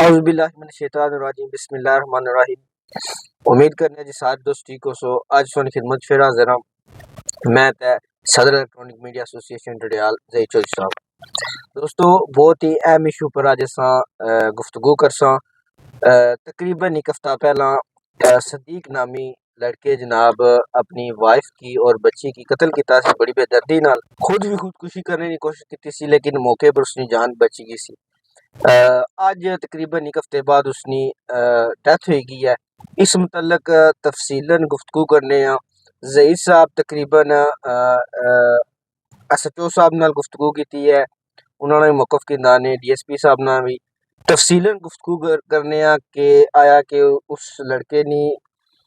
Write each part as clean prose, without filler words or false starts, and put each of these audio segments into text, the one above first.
औज़ुबिल्लाहिमिनश्शैतानिर्रजीम बिस्मिल्लाहिर्रहमानिर्रहीम। उम्मीद करने जी सारे दोस्त ठीक हो सो आज सोनी खिदमत फिर हाजिर हूं। मैं तै सदर इलेक्ट्रॉनिक मीडिया एसोसिएशन डडियाल जई चौधरी साहब। दोस्तों बहुत ही अहम इशू पर अज असां गुफ्तगू करसां। तकरीबन एक हफ्ता पहला सदीक नामी लड़के जनाब अपनी वाइफ की और बच्ची की कत्ल किया सी बड़ी बेदर्दी नाल। खुद भी खुदकुशी करने की कोशिश की सी लेकिन मौके पर उसकी जान बची गई सी। अज तकरीबन एक हफ्ते बाद उसकी डेथ हो गई है। इस मुतलक तफसीलन गुफ्तगू करने ज़हीर साहब तकरीबन SHO साहब नाल गुफ्तगू की है। उन्होंने मौकफ किंदा ने DSP साहब नाल भी तफसीलन गुफ्तगू करने कि आया कि उस लड़के की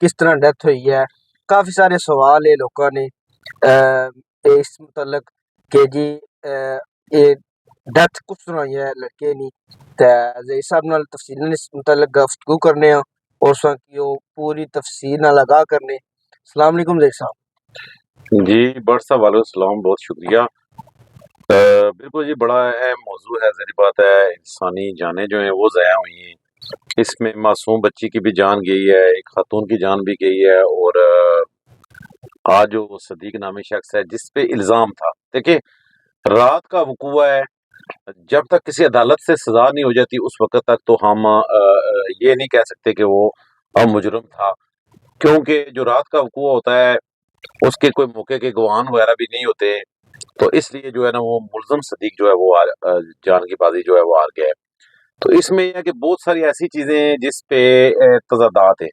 किस तरह डेथ हुई है। काफ़ी सारे सवाल है लोगों ने इस मुतलक कि जी ये डेथ किस तरह हुई है लड़के की। ज़हीर साहब नाल तफसीलन इस मुतलक गुफ्तगू करने और उसकी पूरी तफसील नाल आगाह करने। अस्सलाम वालेकुम ज़हीर साहब। जी बट साहब वालेकुम बहुत शुक्रिया। बिल्कुल जी बड़ा अहम मौजू है। ज़ाहिर बात है इंसानी जानें जो हैं वो ज़ाया हुई हैं। इसमें मासूम बच्ची की भी जान गई है, एक खातून की जान भी गई है और आज जो वो सदीक नामी शख्स है जिस पे इल्ज़ाम था, देखिए रात का वक़ूआ है, जब तक किसी अदालत से सज़ा नहीं हो जाती उस वक़्त तक तो हम ये नहीं कह सकते कि वो मुजरिम था। क्योंकि जो रात का वक़ूआ होता है उसके कोई मौके के गवाह वगैरह भी नहीं होते, तो इसलिए जो है ना वो मुल्ज़िम सदीक जो है वो जान की बाज़ी जो है वो हार गया है। तो इसमें ये है कि बहुत सारी ऐसी चीज़ें हैं जिस पे तज़ादात है।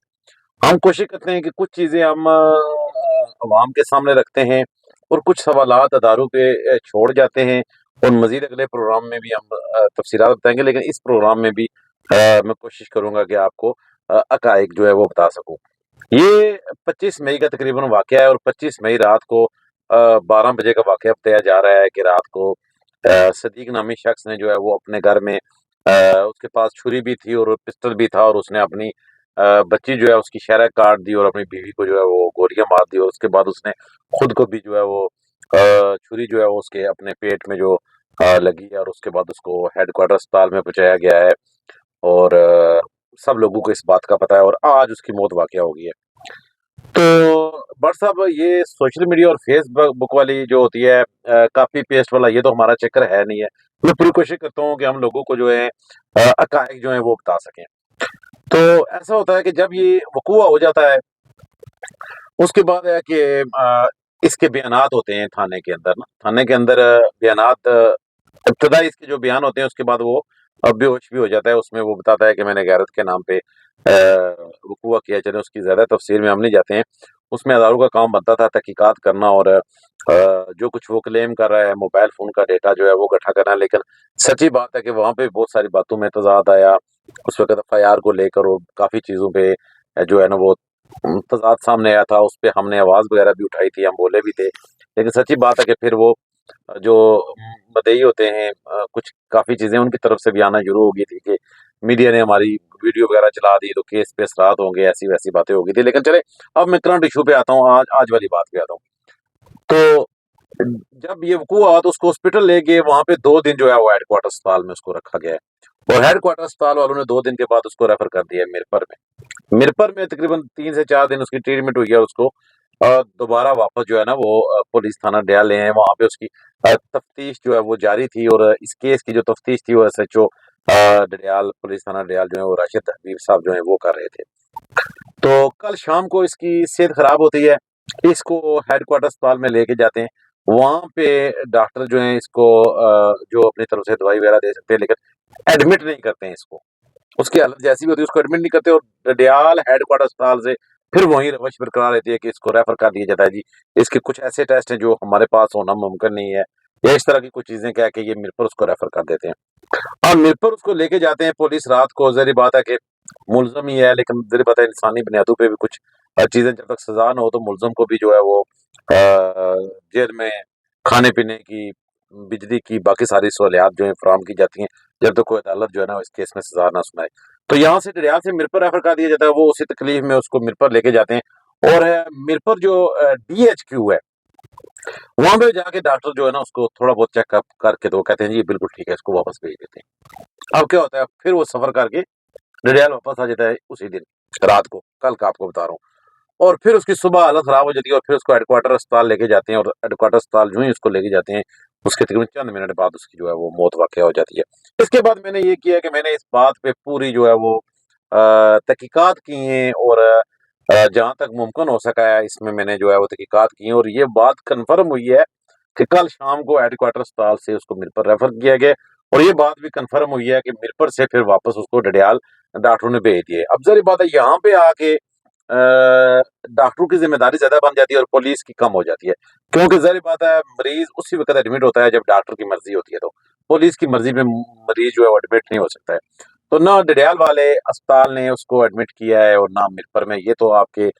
हम कोशिश करते हैं कि कुछ चीज़ें हम अवाम के सामने रखते हैं और कुछ सवालात अदारों पे छोड़ जाते हैं और मज़ीद अगले प्रोग्राम में भी हम तफ़सीलात बताएँगे, लेकिन इस प्रोग्राम में भी मैं कोशिश करूँगा कि आपको हक़ाइक़ जो है वो बता सकूँ। ये 25 मई का तकरीबन वाक़या है और 25 मई रात को 12 बजे का वाक़या बताया जा रहा है कि रात को सदीक नामी शख्स ने जो है वो अपने घर में उसके पास छुरी भी थी और पिस्टल भी था और उसने अपनी बच्ची जो है उसकी शहरह काट दी और अपनी बीवी को जो है वो गोलियां मार दी और उसके बाद उसने खुद को भी जो है वो छुरी जो है वो उसके अपने पेट में जो लगी है और उसके बाद उसको हेडक्वार्टर अस्पताल में पहुंचाया गया है और सब लोगों को इस बात का पता है और आज उसकी मौत वाक़या हो गई है। तो बट साहब ये सोशल मीडिया और फेसबुक वाली जो होती है कॉपी पेस्ट वाला ये तो हमारा चक्कर है नहीं है। मैं पूरी कोशिश करता हूँ कि हम लोगों को जो है हक़ाइक़ जो है वो बता सकें। तो ऐसा होता है कि जब ये वक़ूआ हो जाता है, उसके बाद है कि इसके बयानात होते हैं थाने के अंदर ना, थाने के अंदर बयानात इब्तिदाई इसके जो बयान होते हैं उसके बाद वो बेहोश भी हो जाता है। उसमें वो बताता है कि मैंने गैरत के नाम पे वक़ूआ किया। चलें उसकी ज़्यादा तफ़सील में हम नहीं जाते हैं। उसमें अदारों का काम बनता था तहकीकात करना और जो कुछ वो क्लेम कर रहा है मोबाइल फ़ोन का डेटा जो है वो इकट्ठा करना। लेकिन सच्ची बात है कि वहाँ पे बहुत सारी बातों में तज़ाद आया। उस वक़्त FIR को लेकर और काफ़ी चीज़ों पे जो है ना वो तज़ाद सामने आया था। उस पे हमने आवाज़ वगैरह भी उठाई थी, हम बोले भी थे। लेकिन सच्ची बात है कि फिर वो जो मुद्दई होते हैं कुछ काफ़ी चीज़ें उनकी तरफ से भी आना शुरू हो गई थी कि मीडिया ने हमारी वीडियो वगैरह चला दी तो केस पे असरात होंगे, ऐसी-वैसी बातें हो गई थी। लेकिन चलें अब मैं करंट इश्यू पे आता हूँ, आज वाली बात पे आता हूँ। तो जब ये वक़ूआ हुआ तो उसको हॉस्पिटल ले गए, वहाँ पे 2 दिन जो है वो हेडक्वार्टर अस्पताल में उसको रखा गया है और हेडक्वार्टर अस्पताल वालों ने 2 दिन के बाद उसको रेफ़र कर दिया है मिरपर में। मिरपर में तकरीबन 3 से 4 दिन उसकी ट्रीटमेंट हुई है और उसको दोबारा वापस जो है ना वो पुलिस थाना डयाल ले आए। वहाँ पे उसकी तफ्तीश जो है वो जारी थी और इस केस की जो तफ्तीश थी वो SHO डडियाल पुलिस थाना डडियाल जो है वो राशिद हबीब साहब जो है वो कर रहे थे। तो कल शाम को इसकी सेहत खराब होती है, इसको हेडक्वार्टर अस्पताल में लेके जाते हैं। वहाँ पे डॉक्टर जो हैं इसको जो अपनी तरफ से दवाई वगैरह दे सकते हैं लेकिन एडमिट नहीं करते हैं इसको। उसकी हालत जैसी भी होती है उसको एडमिट नहीं करते और डडियाल हेडक्वार्टर अस्पताल से फिर वहीं रवश बरकरार रहती है कि इसको रेफर कर दिया जाता है जी। इसके कुछ ऐसे टेस्ट हैं जो हमारे पास होना मुमकिन नहीं है या इस तरह की कुछ चीज़ें कह के ये मिरपुर उसको रेफर कर देते हैं। और मिरपुर उसको लेके जाते हैं पुलिस रात को। ज़ाहिर बात है कि मुल्ज़िम ही है लेकिन ज़ाहिर बात है इंसानी बुनियादों पे भी कुछ चीज़ें जब तक सज़ा ना हो तो मुल्ज़िम को भी जो है वो जेल में खाने-पीने की, बिजली की, बाकी सारी सहूलियात जो हैं फराहम की जाती हैं, जब तक कोई अदालत जो है ना इस केस में सज़ा ना सुनाए। तो यहाँ से डडियाल से मिरपुर रेफर कर दिया जाता है, वो उसी तकलीफ में उसको मिरपुर लेके जाते हैं और मिरपुर जो DHQ है, वहां पे जाके डॉक्टर जो है ना उसको थोड़ा बहुत चेकअप करके तो वो कहते हैं जी ये बिल्कुल ठीक है, इसको वापस भेज देते हैं। अब क्या होता है, फिर वो सफर करके डडियाल वापस आ जाता है उसी दिन रात को, कल का आपको बता रहा हूँ। और फिर उसकी सुबह हालत खराब हो जाती है और फिर उसको हेडक्वार्टर अस्पताल लेके जाते हैं, और हेडक्वार्टर अस्पताल जो ही उसको लेके जाते हैं, उसके तकरीबन चंद मिनट बाद उसकी जो है वो मौत वाक़या हो जाती है। इसके बाद मैंने ये किया कि मैंने इस बात पे पूरी जो है वो तहकीकात की हैं, और जहाँ तक मुमकिन हो सका है इसमें मैंने जो है वो तहकीकात की हैं, और ये बात कन्फर्म हुई है कि कल शाम को हेडक्वार्टर अस्पताल से उसको मिरपुर रेफर किया गया, और ये बात भी कन्फर्म हुई है कि मिरपुर से फिर वापस उसको डडियाल डॉक्टरों ने भेज दिए। अब ज़ाहिर बात है यहाँ पे आके डॉक्टरों की ज़िम्मेदारी ज़्यादा बन जाती है और पुलिस की कम हो जाती है। क्योंकि ज़ाहिर बात है मरीज़ उसी वक़्त एडमिट होता है जब डॉक्टर की मर्ज़ी होती है, तो पुलिस की मर्ज़ी में मरीज़ जो है वो एडमिट नहीं हो सकता है। तो ना डडियाल वाले अस्पताल ने उसको एडमिट किया है और ना मिरपुर में। ये तो आपके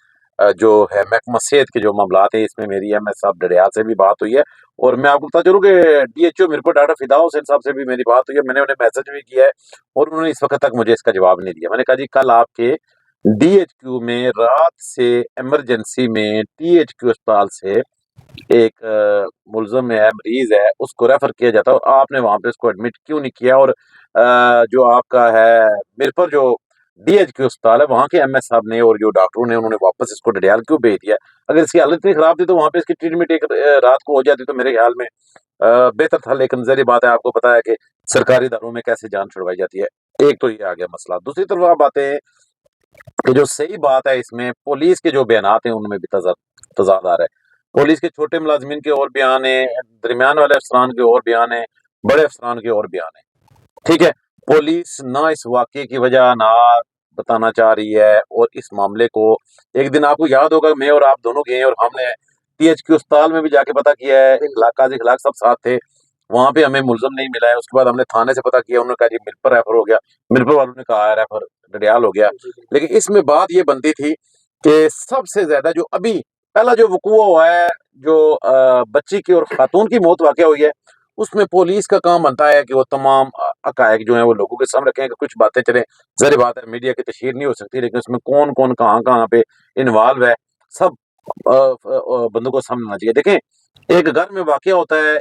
जो है महकमा सेहत के जो मामलात हैं इसमें मेरी एमएस साहब डडियाल से भी बात हुई है, और मैं आपको बताता चलूँ कि डीएचओ मिरपुर डॉक्टर फिदा हुसैन साहब से भी मेरी बात हुई है। मैंने उन्हें मैसेज भी किया है और उन्होंने इस वक़्त तक मुझे इसका जवाब नहीं दिया। मैंने कहा जी कल आपके डीएचक्यू में रात से इमरजेंसी में टीएचक्यू अस्पताल से एक मुल्ज़िम है, मरीज़ है, उसको रेफ़र किया जाता है और आपने वहाँ पे उसको एडमिट क्यों नहीं किया? और जो आपका है मिरपुर जो डीएचक्यू अस्पताल है, वहाँ के एमएस साहब ने और जो डॉक्टरों ने उन्होंने वापस इसको डडियाल क्यों भेज दिया? अगर इसकी हालत इतनी ख़राब थी तो वहाँ पे इसकी ट्रीटमेंट एक रात को हो जाती तो मेरे ख़्याल में बेहतर था, लेकिन ज़ाहिर बात है आपको पता है कि सरकारी इदारों में कैसे जान छुड़वाई जाती है। एक तो ये आ गया मसला। दूसरी तरफ आप आते हैं कि जो सही बात है इसमें पुलिस के जो बयानात हैं उनमें भी तज़ाद आ रहा है। पुलिस के छोटे मुलाज़िमीन के और बयान हैं, दरमियान वाले अफ़सरान के और बयान हैं, बड़े अफ़सरान के और बयान हैं। ठीक है? पुलिस ना इस वाक़ये की वजह ना बताना चाह रही है, और इस मामले को एक दिन आपको याद होगा मैं और आप दोनों गए और हमने टीएचक्यू अस्पताल में भी जाके पता किया है, काज़ी इखलाक साहब साथ थे। वहाँ पे हमें मुल्ज़िम नहीं मिला है, उसके बाद हमने थाने से पता किया, उन्होंने कहा जी मिरपुर रेफ़र हो गया। मिरपुर वालों ने कहा है रेफ़र डडियाल हो गया। लेकिन इसमें बात ये बनती थी कि सबसे ज़्यादा जो अभी पहला जो वक़ूआ हुआ है, जो बच्ची की और खातून की मौत वाक़या हुई है, उसमें पुलिस का काम बनता है कि वो तमाम हक़ाइक़ जो हैं वो लोगों के सामने रखें कि कुछ बातें चलें। ज़ाहिर बात है मीडिया की तशहीर नहीं हो सकती, लेकिन उसमें कौन-कौन, कहाँ-कहाँ पे इन्वॉल्व है, सब बंदों को सामने आना चाहिए। देखें, एक घर में वाक़या होता है,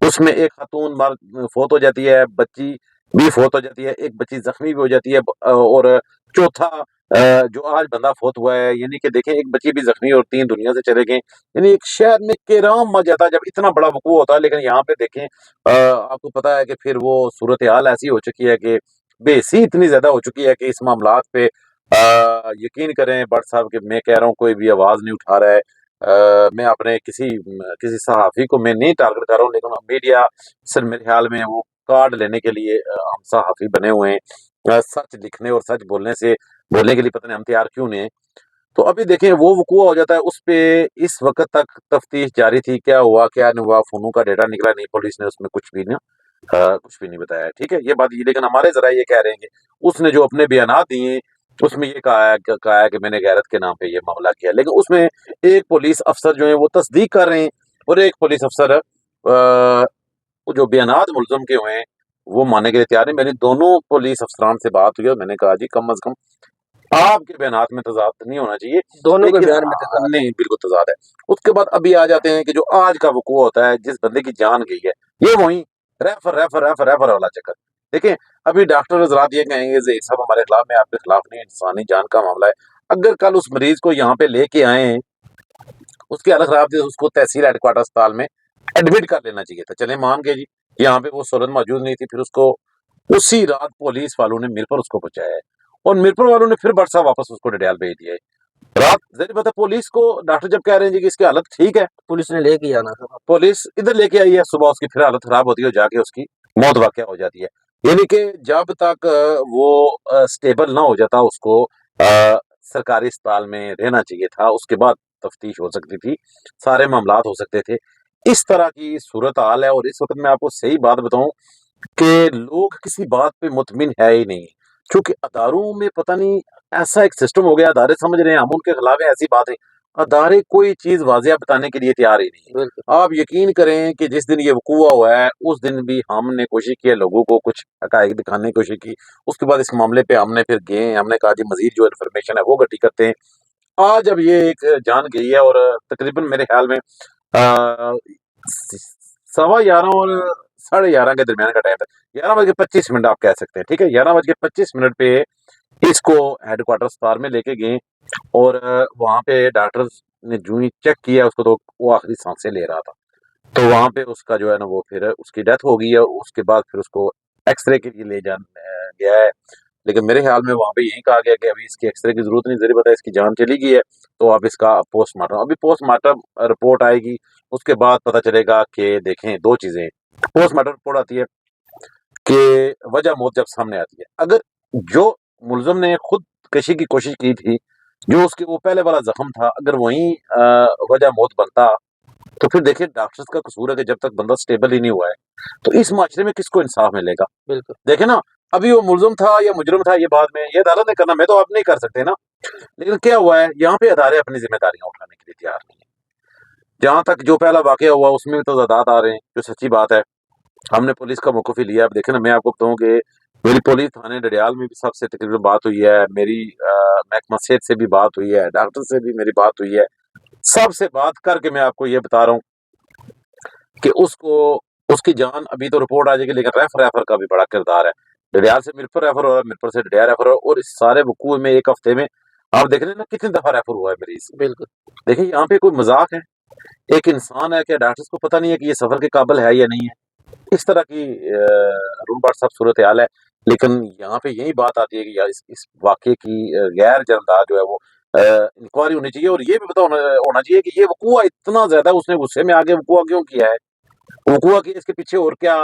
उसमें एक खातून फ़ौत हो जाती है, बच्ची भी फ़ौत हो जाती है, एक बच्ची ज़ख्मी भी हो जाती है, और चौथा जो आज बंदा फ़ौत हुआ है, यानी कि देखें एक बच्ची भी ज़ख्मी और 3 दुनिया से चले गए। यानी एक शहर में कोहराम मच जाता है जब इतना बड़ा वक़ूआ होता है, लेकिन यहाँ पे देखें आपको पता है कि फिर वो सूरत-ए-हाल ऐसी हो चुकी है कि बेहिस्सी इतनी ज़्यादा हो चुकी है कि इस मामलात पे यकीन करें भट्ट साहब कि मैं कह रहा हूँ कोई भी आवाज़ नहीं उठा रहा है। मैं अपने किसी सहाफ़ी को मैं नहीं टारगेट कर रहा हूँ, लेकिन मीडिया सिर्फ़ मेरे ख़्याल में वो कार्ड लेने के लिए हम सहाफ़ी बने हुए हैं। सच लिखने और सच बोलने के लिए पता नहीं हम तैयार क्यों नहीं हैं। तो अभी देखें वो वक़ूआ हो जाता है, उस पे इस वक़्त तक तफ़्तीश जारी थी, क्या हुआ, क्या नहीं हुआ, फ़ोनों का डेटा निकला नहीं, पुलिस ने उसमें कुछ भी नहीं बताया, ठीक है? ये बात ये, लेकिन हमारे ज़राए ये कह रहे हैं कि उसने जो अपने बयानात दिए हैं, उसमें ये कहा है कि मैंने गैरत के नाम पे ये मामला किया। लेकिन उसमें एक पुलिस अफ़सर जो हैं वो तस्दीक कर रहे हैं, और एक पुलिस अफ़सर वो जो बयानात मुल्ज़िम के हुए हैं, वो मानने के लिए तैयार नहीं। मेरी दोनों पुलिस अफ़सरान से बात हुई और मैंने कहा जी कम अज़ कम आपके बयानात में तज़ाद नहीं होना चाहिए, दोनों के लेकिन बयान में तज़ाद है। नहीं, बिल्कुल तज़ाद है। उसके बाद अभी आ जाते हैं कि जो आज का वक़ूआ होता है, जिस बंदे की जान गई है, ये वहीं रेफ़र वाला चक्कर। देखिए, अभी डॉक्टर हज़रात ये कहेंगे ज़हीर साहब हमारे खिलाफ, मैं आपके खिलाफ नहीं, इंसानी जान का मामला है। अगर कल उस मरीज़ को यहाँ पे लेके आए हैं, उसकी हालत खराब थी, उसको तहसील हेडक्वार्टर अस्पताल में एडमिट कर लेना चाहिए था। चलें मान गए जी, यहाँ पे वो सूरत मौजूद नहीं थी, फिर उसको उसी रात पुलिस वालों ने मिरपुर उसको पहुँचाया है, और मिरपुर वालों ने फिर भट्ट साहब वापस उसको डडियाल भेज दिया है। रात ज़ाहिर बात है पुलिस को डॉक्टर जब कह रहे हैं जी कि इसकी हालत ठीक है, पुलिस ने लेके आना था। पुलिस इधर लेके आई है, सुबह उसकी फिर हालत खराब होती है और जाके उसकी मौत वाक़या हो जाती है। यानी कि जब तक वो स्टेबल ना हो जाता, उसको सरकारी अस्पताल में रहना चाहिए था, उसके बाद तफ्तीश हो सकती थी, सारे मामलात हो सकते थे। इस तरह की सूरत-हाल है, और इस वक़्त मैं आपको सही बात बताऊँ कि लोग किसी बात पे मुतमिन है ही नहीं। चूँकि अदारों में पता नहीं ऐसा एक सिस्टम हो गया, अदारे समझ रहे हैं हम उनके खिलाफ हैं, ऐसी बात है। अदारे कोई चीज़ वाज़िया बताने के लिए तैयार ही नहीं है। बिल्कुल। आप यकीन करें कि जिस दिन ये वक़ूआ हुआ है, उस दिन भी हमने कोशिश की है लोगों को कुछ हक़ाइक़ दिखाने की कोशिश की। उसके बाद इस मामले पे हमने फिर गए, हमने कहा जी मज़ीद जो इन्फॉर्मेशन है वो इकट्ठी करते हैं। आज अब ये एक जान गई है, और तकरीबन मेरे ख़्याल में 11:15 और 11:30 के दरमियान का टाइम था। 11:25 आप कह सकते हैं, ठीक है। 11:25 पे इसको हेडक्वार्टर अस्पताल में लेके गए और वहाँ पे डॉक्टर्स ने जो ही चेक किया उसको, तो वो आखिरी सांसें ले रहा था। तो वहाँ पे उसका जो है ना वो फिर उसकी डेथ हो गई है। उसके बाद फिर उसको एक्सरे के लिए ले जान गया है। लेकिन मेरे ख्याल में वहाँ पे यही कहा गया कि अभी इसकी एक्सरे की जरूरत नहीं, जरिए पता है इसकी जान चली गई है, तो अब इसका पोस्टमार्टम, अभी पोस्टमार्टम रिपोर्ट आएगी। उसके बाद पता चलेगा कि देखें दो चीजें, पोस्टमार्टम रिपोर्ट आती है कि वजह मौत जब सामने आती है, अगर जो मुलजम ने खुदकशी की कोशिश की थी, जो उसके वो पहले वाला जख्म था, अगर वही वजह मौत बनता, तो फिर देखिए डॉक्टर्स का कसूर है कि जब तक बंदा स्टेबल ही नहीं हुआ है, तो इस माशरे में किसको इंसाफ मिलेगा। बिल्कुल। देखे ना, अभी वो मुलजिम था या मुजरिम था, ये बाद में ये अदालत ने करना, मैं तो आप नहीं कर सकते ना। लेकिन क्या हुआ है, यहाँ पे अदारे अपनी जिम्मेदारियां उठाने के लिए तैयार नहीं है। जहां तक जो पहला वाकया हुआ उसमें भी तो ज़ादात आ रहे हैं, जो सच्ची बात है। हमने पुलिस का मौक़िफ़ ही लिया। अब देखें ना, मैं आपको बताऊं कि मेरी पुलिस थाने डडियाल में भी सबसे तकरीबन बात हुई है, मेरी महकमा सेहत से भी बात हुई है, डॉक्टर से भी मेरी बात हुई है। सबसे बात करके मैं आपको ये बता रहा हूँ कि उसको, उसकी जान अभी तो रिपोर्ट आ जाएगी, लेकिन रेफर का भी बड़ा किरदार है। डडियाल से मिरपुर रेफर हो रहा है, मिरपुर से डडियाल रेफर हो रहा है, और इस सारे वकूए में एक हफ्ते में आप देख रहे हैं ना कितनी दफा रेफर हुआ है मरीज। बिल्कुल। देखिए यहाँ पे कोई मजाक है, एक इंसान है, क्या डॉक्टर्स को पता नहीं है कि ये सफर के काबिल है या नहीं है। इस तरह की अरुण भट्ट साहब सूरत हाल है। लेकिन यहाँ पे यही बात आती है कि यार इस वाक़े की गैर जानदार जो है वो इंक्वायरी होनी चाहिए, और ये भी पता होना चाहिए कि ये वकूआ इतना ज्यादा उसने गुस्से में आके वकूआ क्यों किया है, वकूआ की इसके पीछे और क्या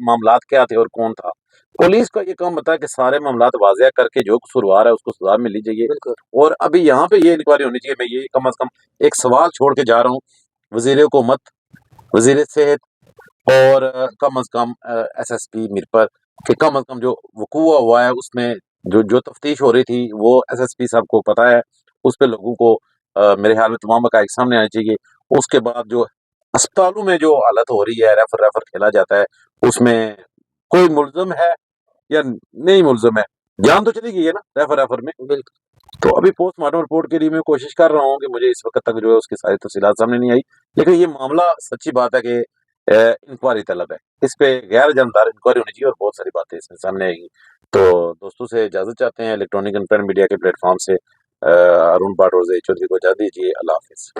मामलात क्या थे और कौन था। पुलिस का ये काम होता है कि सारे मामलात वाज़ेह करके जो कसूरवार है उसको सजा मिलनी चाहिए। बिल्कुल। और अभी यहाँ पे ये इंक्वायरी होनी चाहिए। मैं ये कम से कम एक सवाल छोड़ के जा रहा हूँ वजीर हुकूमत, वजीर सेहत, और कम अज कम एसएसपी मिरपर, कि कम अज कम जो वकूआ हुआ है उसमें जो जो तफ्तीश हो रही थी वो एसएसपी साहब को पता है, उस पे लोगों को मेरे ख्याल में तमाम हकाइक सामने आने चाहिए। उसके बाद जो अस्पतालों में जो हालत हो रही है, रेफर रेफर खेला जाता है, उसमें कोई मुल्जिम है या नहीं मुल्जिम है, जान तो चली गई है ना रेफर रेफर में। बिल्कुल। तो अभी पोस्टमार्टम रिपोर्ट के लिए मैं कोशिश कर रहा हूँ कि मुझे इस वक्त तक जो है उसकी सारी तफसीलात सामने नहीं आई। लेकिन ये मामला सच्ची बात है कि इंक्वायरी तलब है, इस पे गैर जानदार इंक्वायरी होनी चाहिए और बहुत सारी बातें इसमें सामने आएगी। तो दोस्तों से इजाजत चाहते हैं इलेक्ट्रॉनिक एंड प्रिंट मीडिया के प्लेटफॉर्म से। अरुण भट्ट और ज़हीर चौधरी को इजाजत दीजिए। अल्लाह हाफिज।